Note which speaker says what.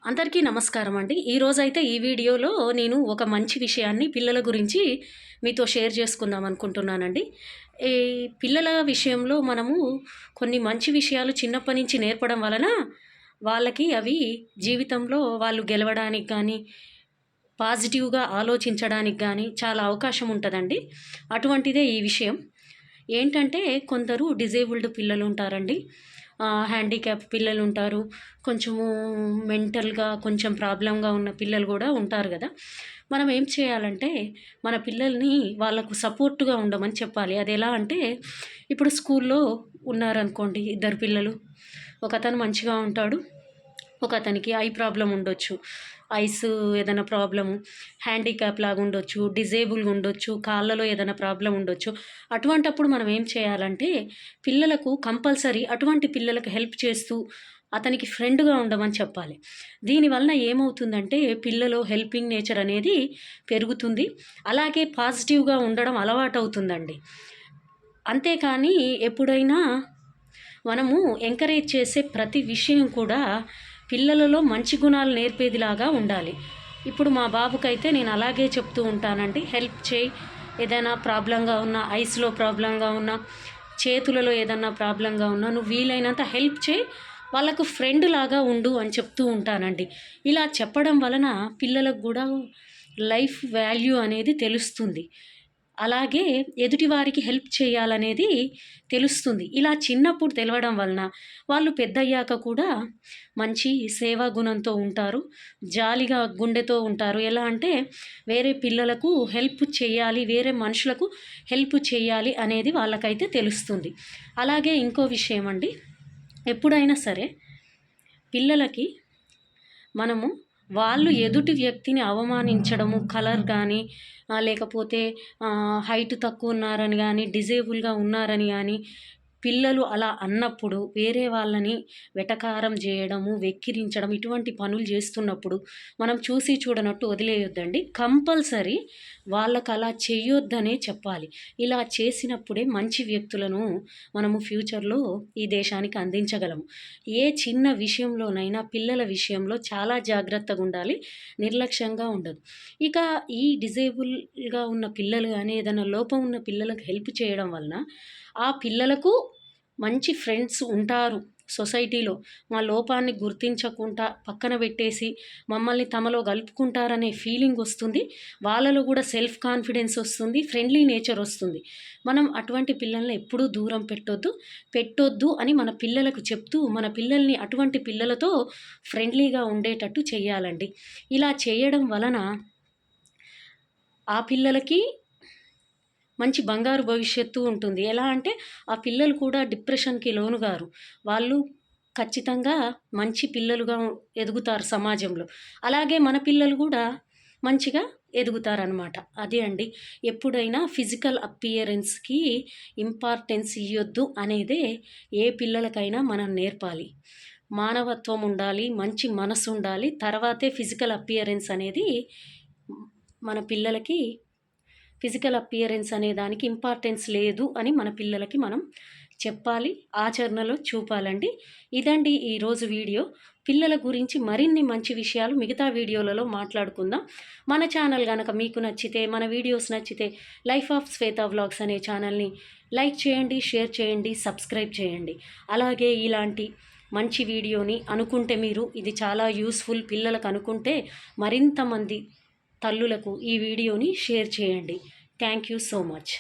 Speaker 1: అందరికీ నమస్కారం అండి. ఈరోజైతే ఈ వీడియోలో నేను ఒక మంచి విషయాన్ని పిల్లల గురించి మీతో షేర్ చేసుకుందాం అనుకుంటున్నానండి. ఈ పిల్లల విషయంలో మనము కొన్ని మంచి విషయాలు చిన్నప్పటి నుంచి నేర్పడం వలన వాళ్ళకి అవి జీవితంలో వాళ్ళు గెలవడానికి కానీ, పాజిటివ్‌గా ఆలోచించడానికి గానీ చాలా అవకాశం ఉంటదండి. అటువంటిదే ఈ విషయం. ఏంటంటే కొందరు డిజేబుల్డ్ పిల్లలుంటారండి. హ్యాండిక్యాప్ పిల్లలుంటారు. కొంచెము మెంటల్‌గా కొంచెం ప్రాబ్లమ్‌గా ఉన్న పిల్లలు గూడా ఉంటారు గదా! మనం ఏం చేయాలంటే మన పిల్లల్ని వాళ్ళకు సపోర్ట్‌గా ఉండమని చెప్పాలి. అదెలా అంటే ఇప్పుడు స్కూల్లో ఉన్నారనుకోండి ఇద్దరు పిల్లలు. ఒకతను మంచిగా ఉంటాడు. ఒకతనికి ఐ ప్రాబ్లమ్ ఉండొచ్చు. ఐస్ ఏదైనా ప్రాబ్లము, హ్యాండిక్యాప్ లాగా ఉండొచ్చు, డిజేబుల్‌గా ఉండొచ్చు, కాళ్ళలో ఏదైనా ప్రాబ్లమ్ ఉండొచ్చు. అటువంటప్పుడు మనం ఏం చేయాలంటే పిల్లలకు కంపల్సరీ అటువంటి పిల్లలకు హెల్ప్ చేస్తూ అతనికి ఫ్రెండ్‌గా ఉండమని చెప్పాలి. దీనివలన ఏమవుతుందంటే పిల్లలో హెల్పింగ్ నేచర్ అనేది పెరుగుతుంది. అలాగే పాజిటివ్‌గా ఉండడం అలవాటవుతుందండి. అంతేకానీ ఎప్పుడైనా మనము ఎంకరేజ్ చేసే ప్రతి విషయం కూడా పిల్లలలో మంచి గుణాలు నేర్పేదిలాగా ఉండాలి. ఇప్పుడు మా బాబుకైతే నేను అలాగే చెప్తూ ఉంటానండి. హెల్ప్ చేయి, ఏదైనా ప్రాబ్లంగా ఉన్నా, ఐస్‌లో ప్రాబ్లంగా ఉన్నా, చేతులలో ఏదన్నా ప్రాబ్లంగా ఉన్నా నువ్వు వీలైనంత హెల్ప్ చేయి, వాళ్ళకు ఫ్రెండ్ లాగా ఉండు అని చెప్తూ ఉంటానండి. ఇలా చెప్పడం వలన పిల్లలకు గూడా లైఫ్ వాల్యూ అనేది తెలుస్తుంది. అలాగే ఎదుటివారికి హెల్ప్ చేయాలనేది తెలుస్తుంది. ఇలా చిన్నప్పుడు తెలవడం వలన వాళ్ళు పెద్దయ్యాక కూడా మంచి సేవా గుణంతో ఉంటారు. జాలిగా గుండెతో ఉంటారు. ఎలా అంటే వేరే పిల్లలకు హెల్ప్ చేయాలి, వేరే మనుషులకు హెల్ప్ చేయాలి అనేది వాళ్ళకైతే తెలుస్తుంది. అలాగే ఇంకో విషయం అండి, ఎప్పుడైనా సరే పిల్లలకి మనము వాళ్ళు ఎదుటి వ్యక్తిని అవమానించడము, కలర్ గానీ, లేకపోతే హైట్ తక్కువున్నారని గానీ, డిజేబుల్‌గా ఉన్నారని గానీ, పిల్లలు అలా అన్నప్పుడు వేరే వాళ్ళని వెటకారం జేయడము, వెక్కిరించడం ఇటువంటి పనులు జేస్తున్నప్పుడు మనం చూసి చూడనట్టు వదిలేయొద్దండి. కంపల్సరీ వాళ్ళకలా చెయ్యొద్దనే చెప్పాలి. ఇలా చేసినప్పుడే మంచి వ్యక్తులను మనము ఫ్యూచర్‌లో ఈ దేశానికి అందించగలము. ఏ చిన్న విషయంలోనైనా పిల్లల విషయంలో చాలా జాగ్రత్తగుండాలి. నిర్లక్ష్యంగా ఉండదు. ఇక ఈ డిజేబుల్‌గా ఉన్న పిల్లలు గానీ, ఏదైనా లోపం ఉన్న పిల్లలకు హెల్ప్ చేయడం వలన ఆ పిల్లలకు మంచి ఫ్రెండ్స్ ఉంటారు సొసైటీలో. మా లోపాన్ని గుర్తించకుండా పక్కన పెట్టేసి మమ్మల్ని తమలో కలుపుకుంటారనే ఫీలింగ్ వస్తుంది. వాళ్ళలో కూడా సెల్ఫ్ కాన్ఫిడెన్స్ వస్తుంది. ఫ్రెండ్లీ నేచర్ వస్తుంది. మనం అటువంటి పిల్లల్ని ఎప్పుడూ దూరం పెట్టొద్దు అని మన పిల్లలకు చెప్తూ మన పిల్లల్ని అటువంటి పిల్లలతో ఫ్రెండ్లీగా ఉండేటట్టు చేయాలండి. ఇలా చేయడం వలన ఆ పిల్లలకి మంచి బంగారు భవిష్యత్తు ఉంటుంది. ఎలా అంటే ఆ పిల్లలు కూడా డిప్రెషన్‌కి లోనుగారు. వాళ్ళు ఖచ్చితంగా మంచి పిల్లలుగా ఎదుగుతారు సమాజంలో. అలాగే మన పిల్లలు కూడా మంచిగా ఎదుగుతారనమాట. అదే అండి. ఎప్పుడైనా ఫిజికల్ అపియరెన్స్‌కి ఇంపార్టెన్స్ ఇయ్యొద్దు అనేదే ఏ పిల్లలకైనా మనం నేర్పాలి. మానవత్వం ఉండాలి, మంచి మనసుండాలి. తర్వాతే ఫిజికల్ అపియరెన్స్ అనేది మన పిల్లలకి ఫిజికల్ అపియరెన్స్ అనే దానికి ఇంపార్టెన్స్ లేదు అని మన పిల్లలకి మనం చెప్పాలి. ఆచరణలో చూపాలండి. ఇదండి ఈరోజు వీడియో. పిల్లల గురించి మరిన్ని మంచి విషయాలు మిగతా వీడియోలలో మాట్లాడుకుందాం. మన ఛానల్ గనక మీకు నచ్చితే, మన వీడియోస్ నచ్చితే లైఫ్ ఆఫ్ శ్వేత వ్లాగ్స్ అనే ఛానల్ని లైక్ చేయండి, షేర్ చేయండి, సబ్స్క్రైబ్ చేయండి. అలాగే ఇలాంటి మంచి వీడియోని అనుకుంటే మీరు ఇది చాలా యూస్‌ఫుల్ పిల్లలకు అనుకుంటే మరింత మంది తల్లులకు ఈ వీడియోని షేర్ చేయండి. Thank you so much.